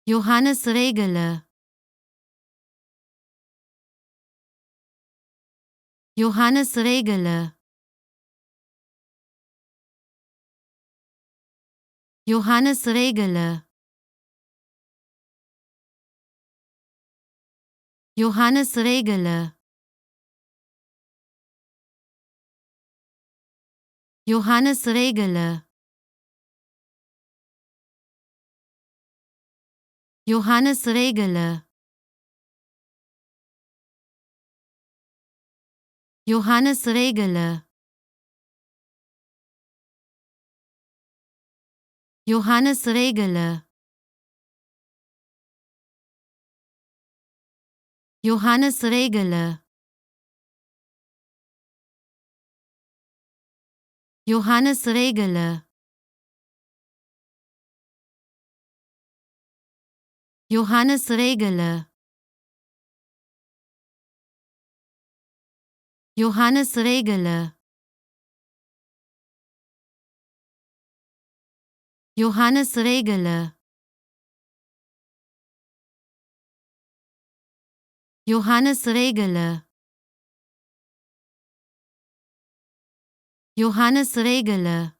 Johannes Regele. Johannes Regele. Johannes Regele. Johannes Regele. Johannes Regele. Johannes Regele. Johannes Regele. Johannes Regele. Johannes Regele. Johannes Regele. Johannes Regele. Johannes Regele. Johannes Regele. Johannes Regele. Johannes Regele.